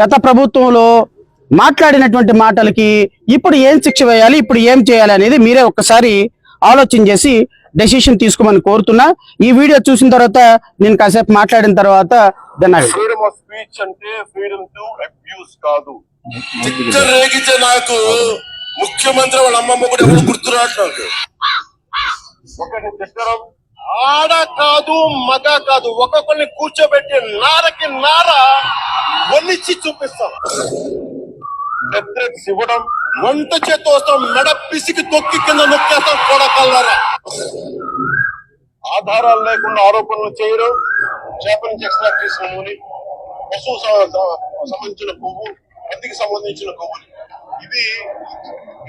గత ప్రభుత్వంలో మాట్లాడినటువంటి మాటలకి ఇప్పుడు ఏం శిక్ష వేయాలి, ఇప్పుడు ఏం చేయాలి అనేది మీరే ఒక్కసారి ఆలోచన చేసి డెసిషన్ తీసుకోమని కోరుతున్నా. ఈ వీడియో చూసిన తర్వాత నేను కాసేపు మాట్లాడిన తర్వాత ఫ్రీడమ్ ఆఫ్ స్పీచ్ అంటే ఫ్రీడమ్ టు అబ్యూస్ కాదు. రేగితే నాకు ముఖ్యమంత్రి వాళ్ళ అమ్మమ్మ కూడా ఎవరు గుర్తురాట్లేదు. ఒకరిని తిట్టడం ఆడ కాదు మగ కాదు, ఒక్కొక్కరిని కూర్చోబెట్టి నారకి నార ఒలిచి చూపిస్తాం. ఇవ్వడం వంట చేతి వస్తాం, మెడ పిసికి తొక్కి కింద నొక్కేస్తాం. కొడకల్లారా ఆధారాలు లేకుండా ఆరోపణలు చేయడం, చేప నుంచి ఎక్స్ట్రాక్ట్ చేసిన నూనె, పశువు సంబంధించిన కొవ్వు, పందికి సంబంధించిన కొవ్వులు ఇవి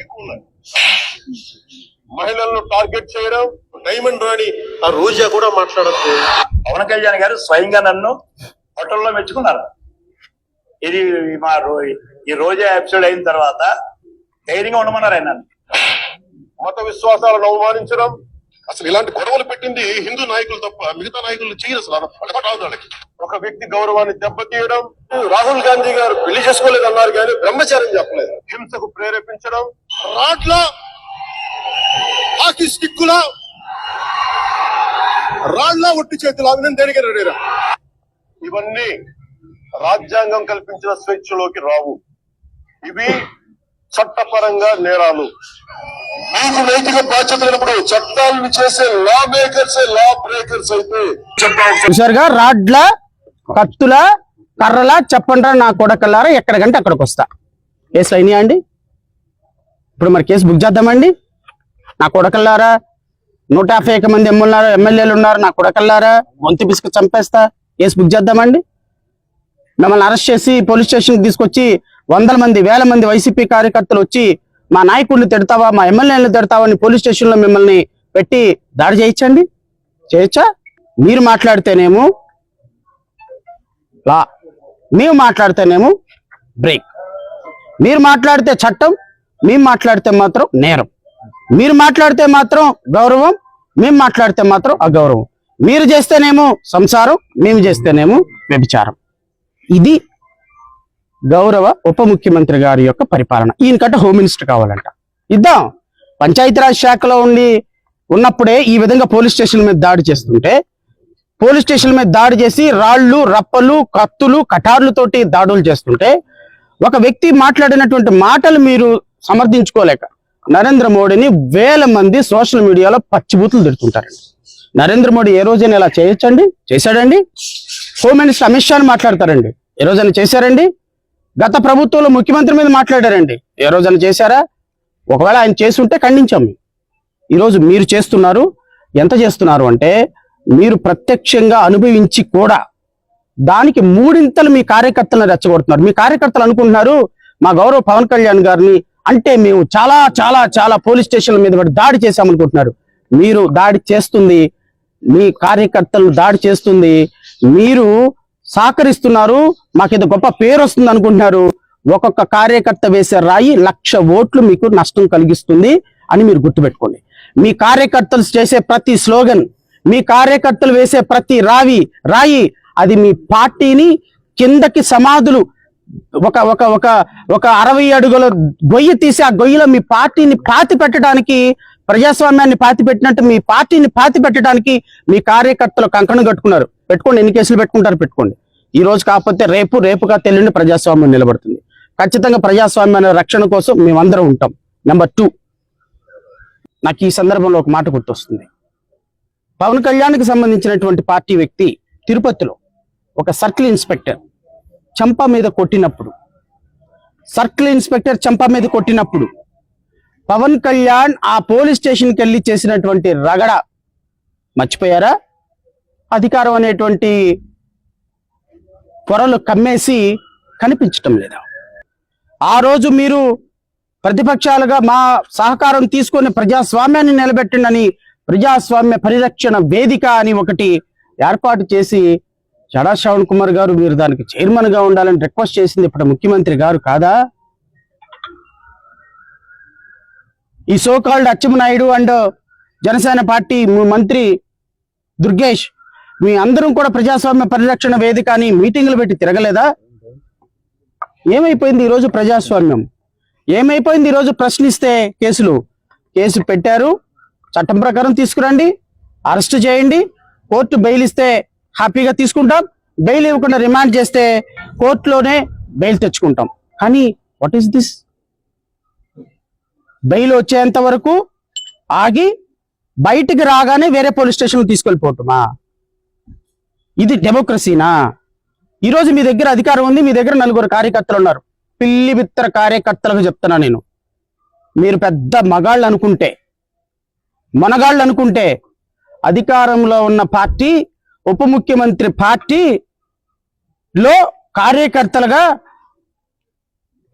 ఎక్కువ ఉన్నాయి. మహిళలను టార్గెట్ చేయడం, డైమండ్ రాణి ఆ రోజా కూడా మాట్లాడద్దు. పవన్ కళ్యాణ్ గారు స్వయంగా నన్ను హోటల్లో మెచ్చుకున్నారు. ఇది మా ఈ రోజా ఎపిసోడ్ అయిన తర్వాత ధైర్యంగా ఉండమన్నారు ఆయన. మత విశ్వాసాలను అవమానించడం, అసలు ఇలాంటి గొడవలు పెట్టింది హిందూ నాయకులు తప్ప మిగతా నాయకులు చేయరు. అసలు అలవాటు వాళ్ళకి. ఒక వ్యక్తి గౌరవాన్ని దెబ్బతీయడం. రాహుల్ గాంధీ గారు పెళ్లి చేసుకోలేదు అన్నారు కానీ బ్రహ్మచారం చెప్పలేదు. హింసకు ప్రేరేపించడం, రాట్ల హాకీ స్టిక్కుల రాళ్ల ఒట్టి చేతులు దేనికి రెడీరా. ఇవన్నీ రాజ్యాంగం కల్పించిన స్వేచ్ఛలోకి రావు. ఇవి చట్టపరంగా నేరాలు. మీకు నైతిక బాధ్యత లేనప్పుడు చట్టాలను చేసే లా మేకర్స్ లా బ్రేకర్స్ అయితే చూసారుగా, రాడ్ల కత్తుల కర్రల చెప్పండ్రా నా కొడకల్లారా, ఎక్కడికంటే అక్కడికి వస్తా. కేసులు అయినాయా అండి? ఇప్పుడు మరి కేసు బుక్ చేద్దామండి. నా కొడకల్లారా, 151 మంది ఎమ్మెల్యేలు ఉన్నారు. నా కొడకల్లారా, గొంతు పిసుకు చంపేస్తా. కేసు బుక్ చేద్దామండి. మిమ్మల్ని అరెస్ట్ చేసి పోలీస్ స్టేషన్కి తీసుకొచ్చి 100 మంది 1000 మంది వైసీపీ కార్యకర్తలు వచ్చి మా నాయకుడిని తిడతావా, మా ఎమ్మెల్యేలను తిడతావా అని పోలీస్ స్టేషన్లో మిమ్మల్ని పెట్టి దాడి చేయించండి. చేయొచ్చా? మీరు మాట్లాడితేనేమో లా, మేము మాట్లాడితేనేమో బ్రేక్. మీరు మాట్లాడితే చట్టం, మేము మాట్లాడితే మాత్రం నేరం. మీరు మాట్లాడితే మాత్రం గౌరవం, మేము మాట్లాడితే మాత్రం అగౌరవం. మీరు చేస్తేనేమో సంసారం, మేము చేస్తేనేమో వ్యభిచారం. ఇది గౌరవ ఉప ముఖ్యమంత్రి గారి యొక్క పరిపాలన. ఈయనకంటే హోమ్ మినిస్టర్ కావాలంట. ఇద్దాం. పంచాయతీరాజ్ శాఖలో ఉన్నప్పుడే ఈ విధంగా పోలీస్ స్టేషన్ మీద దాడి చేస్తుంటే, పోలీస్ స్టేషన్ మీద దాడి చేసి రాళ్లు, రప్పలు, కత్తులు, కటార్లతోటి దాడులు చేస్తుంటే, ఒక వ్యక్తి మాట్లాడినటువంటి మాటలు మీరు సమర్థించుకోలేక నరేంద్ర మోడీని 1000 మంది సోషల్ మీడియాలో పచ్చిబూతులు తిడుతుంటారండి. నరేంద్ర మోడీ ఏ రోజైనా ఇలా చేయొచ్చండి? చేశాడండి? హోమ్ మినిస్టర్ అమిత్ షాని మాట్లాడతారండి, ఏ రోజైనా చేశారండి? గత ప్రభుత్వంలో ముఖ్యమంత్రి మీద మాట్లాడారండి, ఏ రోజైనా చేశారా? ఒకవేళ ఆయన చేసి ఉంటే ఖండించాము. ఈరోజు మీరు చేస్తున్నారు. ఎంత చేస్తున్నారు అంటే, మీరు ప్రత్యక్షంగా అనుభవించి కూడా దానికి 3 మీ కార్యకర్తలను రెచ్చగొడుతున్నారు. మీ కార్యకర్తలు అనుకుంటున్నారు మా గౌరవ పవన్ కళ్యాణ్ గారిని అంటే మేము చాలా చాలా చాలా పోలీస్ స్టేషన్ల మీద పడి దాడి చేశామనుకుంటున్నారు. మీరు దాడి చేస్తుంది, మీ కార్యకర్తలను దాడి చేస్తుంది, మీరు సహకరిస్తున్నారు, మాకేదో గొప్ప పేరు వస్తుంది అనుకుంటున్నారు. ఒక్కొక్క కార్యకర్త వేసే రాయి 1,00,000 ఓట్లు మీకు నష్టం కలిగిస్తుంది అని మీరు గుర్తుపెట్టుకోండి. మీ కార్యకర్తలు చేసే ప్రతి స్లోగన్, మీ కార్యకర్తలు వేసే ప్రతి రాయి అది మీ పార్టీని కిందకి సమాధులు ఒక ఒక ఒక ఒక 60 అడుగుల గొయ్యి తీసి ఆ గొయ్యిలో మీ పార్టీని పాతి పెట్టడానికి, ప్రజాస్వామ్యాన్ని పాతి పెట్టినట్టు మీ పార్టీని పాతి పెట్టడానికి మీ కార్యకర్తలు కంకణం కట్టుకున్నారు. పెట్టుకోండి, ఎన్ని కేసులు పెట్టుకుంటారు పెట్టుకోండి. ఈ రోజు కాకపోతే రేపుగా తెల్లుండి ప్రజాస్వామ్యం నిలబడుతుంది. ఖచ్చితంగా ప్రజాస్వామ్యాన్ని రక్షణ కోసం మేమందరం ఉంటాం. నెంబర్ 2, నాకు ఈ సందర్భంలో ఒక మాట గుర్తొస్తుంది. పవన్ కళ్యాణ్కి సంబంధించినటువంటి పార్టీ వ్యక్తి తిరుపతిలో ఒక సర్కిల్ ఇన్స్పెక్టర్ చంప మీద కొట్టినప్పుడు, పవన్ కళ్యాణ్ ఆ పోలీస్ స్టేషన్కి వెళ్ళి చేసినటువంటి రగడ మర్చిపోయారా? అధికారం అనేటువంటి పొరలు కమ్మేసి కనిపించటం లేదా? ఆ రోజు మీరు ప్రతిపక్షాలుగా మా సహకారం తీసుకొని ప్రజాస్వామ్యాన్ని నిలబెట్టండి, ప్రజాస్వామ్య పరిరక్షణ వేదిక అని ఒకటి ఏర్పాటు చేసి, జడా శ్రవణ్ కుమార్ గారు మీరు దానికి చైర్మన్ గా ఉండాలని రిక్వెస్ట్ చేసింది ఇప్పుడు ముఖ్యమంత్రి గారు కాదా? ఈ so called Atchannaidu and Janasena party మంత్రి దుర్గేష్ మీ అందరం కూడా ప్రజాస్వామ్య పరిరక్షణ వేదిక అని మీటింగులు పెట్టి తిరగలేదా? ఏమైపోయింది ఈరోజు ప్రజాస్వామ్యం? ఏమైపోయింది ఈరోజు? ప్రశ్నిస్తే కేసు పెట్టారు, చట్టం ప్రకారం తీసుకురండి, అరెస్ట్ చేయండి, కోర్టు బెయిల్ ఇస్తే హ్యాపీగా తీసుకుంటాం, బెయిల్ ఇవ్వకుండా రిమాండ్ చేస్తే కోర్టులోనే బెయిల్ తెచ్చుకుంటాం. కానీ వాట్ ఈస్ దిస్? బెయిల్ వచ్చేంత వరకు ఆగి బయటికి రాగానే వేరే పోలీస్ స్టేషన్ తీసుకెళ్ళిపోవటమా? ఇది డెమోక్రసీనా? ఈరోజు మీ దగ్గర అధికారం ఉంది, మీ దగ్గర 4 కార్యకర్తలు ఉన్నారు. పిల్లి బిత్తర కార్యకర్తలకు చెప్తున్నా నేను, మీరు పెద్ద మగాళ్ళు అనుకుంటే అధికారంలో ఉన్న పార్టీ, ఉప ముఖ్యమంత్రి పార్టీలో కార్యకర్తలుగా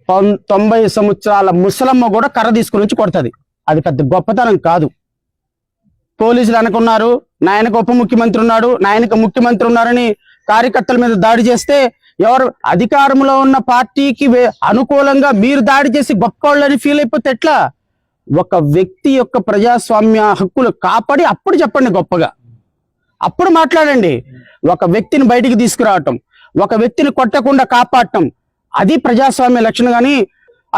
90 సంవత్సరాల ముసలమ్మ కూడా కర్ర తీసుకుని వచ్చి కొడుతుంది. అది పెద్ద గొప్పతనం కాదు. పోలీసులు అనుకున్నారు నాయనకు ఉప ముఖ్యమంత్రి ఉన్నాడు, నాయనకు ముఖ్యమంత్రి ఉన్నారని కార్యకర్తల మీద దాడి చేస్తే, ఎవరు అధికారంలో ఉన్న పార్టీకి అనుకూలంగా మీరు దాడి చేసి గొప్పవాళ్ళని ఫీల్ అయిపోతే ఎట్లా? ఒక వ్యక్తి యొక్క ప్రజాస్వామ్య హక్కులు కాపాడి అప్పుడు చెప్పండి గొప్పగా, అప్పుడు మాట్లాడండి. ఒక వ్యక్తిని బయటికి తీసుకురావటం, ఒక వ్యక్తిని కొట్టకుండా కాపాడటం, అది ప్రజాస్వామ్య లక్షణం. కానీ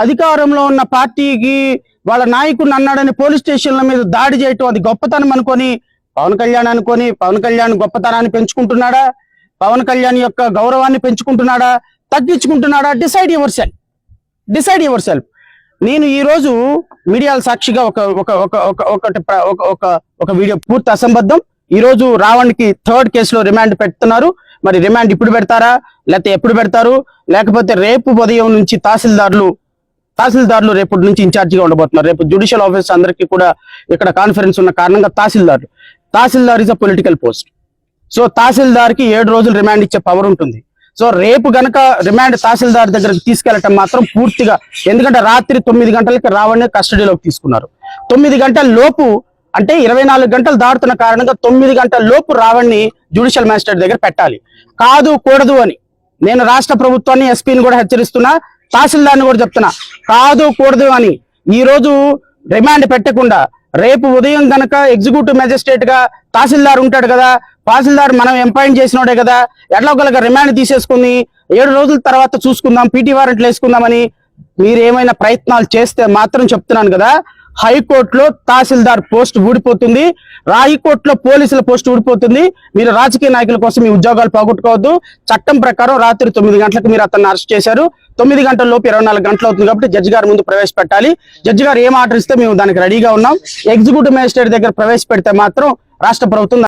అధికారంలో ఉన్న పార్టీకి వాళ్ళ నాయకుడిని అన్నాడని పోలీస్ స్టేషన్ల మీద దాడి చేయటం అది గొప్పతనం అనుకొని పవన్ కళ్యాణ్ గొప్పతనాన్ని పెంచుకుంటున్నాడా? పవన్ కళ్యాణ్ యొక్క గౌరవాన్ని పెంచుకుంటున్నాడా, తగ్గించుకుంటున్నాడా? Decide yourself. నేను ఈ రోజు మీడియాల సాక్షిగా ఒక వీడియో పూర్తి అసంబద్ధం. ఈ రోజు రావణ్కి 3rd కేసులో రిమాండ్ పెడుతున్నారు. మరి రిమాండ్ ఇప్పుడు పెడతారా, లేకపోతే ఎప్పుడు పెడతారు? లేకపోతే రేపు ఉదయం నుంచి తహసీల్దార్లు రేపటి నుంచి ఇన్ఛార్జిగా ఉండబోతున్నారు. రేపు జ్యుడిషియల్ ఆఫీస్ అందరికీ కూడా ఇక్కడ కాన్ఫరెన్స్ ఉన్న కారణంగా tehsildar is a political post. So తహసీల్దార్కి 7 రోజులు రిమాండ్ ఇచ్చే పవర్ ఉంటుంది. సో రేపు గనక రిమాండ్ తహసీల్దార్ దగ్గరకు తీసుకెళ్లటం మాత్రం పూర్తిగా, ఎందుకంటే రాత్రి 9 గంటలకి రావణ్ణి కస్టడీలోకి తీసుకున్నారు. 9 గంటల లోపు అంటే 24 గంటలు దాటుతున్న కారణంగా 9 గంటల లోపు రావణ్ణి జ్యుడిషియల్ మ్యాజిస్ట్రేట్ దగ్గర పెట్టాలి. కూడదు అని నేను రాష్ట్ర ప్రభుత్వాన్ని, ఎస్పీని కూడా హెచ్చరిస్తున్నా, తహసీల్దార్ని కూడా చెప్తున్నా, కూడదు అని. ఈ రోజు రిమాండ్ పెట్టకుండా రేపు ఉదయం గనక ఎగ్జిక్యూటివ్ మెజిస్ట్రేట్ గా తహసీల్దార్ ఉంటాడు కదా, తహసీల్దార్ మనం ఎంపాయింట్ చేసినోడే కదా, ఎట్లా ఒకళ్ళగా రిమాండ్ తీసేసుకుని 7 రోజుల తర్వాత చూసుకుందాం, పీటీ వారెంట్లు వేసుకుందామని మీరు ఏమైనా ప్రయత్నాలు చేస్తే మాత్రం చెప్తున్నాను కదా, హైకోర్టులో తహసీల్దార్ పోస్ట్ ఊడిపోతుంది, హైకోర్టులో పోలీసుల పోస్ట్ ఊడిపోతుంది. మీరు రాజకీయ నాయకుల కోసం మీ ఉద్యోగాలు పోగొట్టుకోవద్దు. చట్టం ప్రకారం రాత్రి 9 గంటలకు మీరు అతన్ని అరెస్ట్ చేశారు. 9 గంటల లోపు 24 గంటలు అవుతుంది కాబట్టి జడ్జి గారి ముందు ప్రవేశపెట్టాలి. జడ్జి గారు ఏం ఆర్డర్ ఇస్తే మేము దానికి రెడీగా ఉన్నాం. ఎగ్జిక్యూటివ్ మేజిస్ట్రేట్ దగ్గర ప్రవేశపెడితే మాత్రం రాష్ట్ర ప్రభుత్వం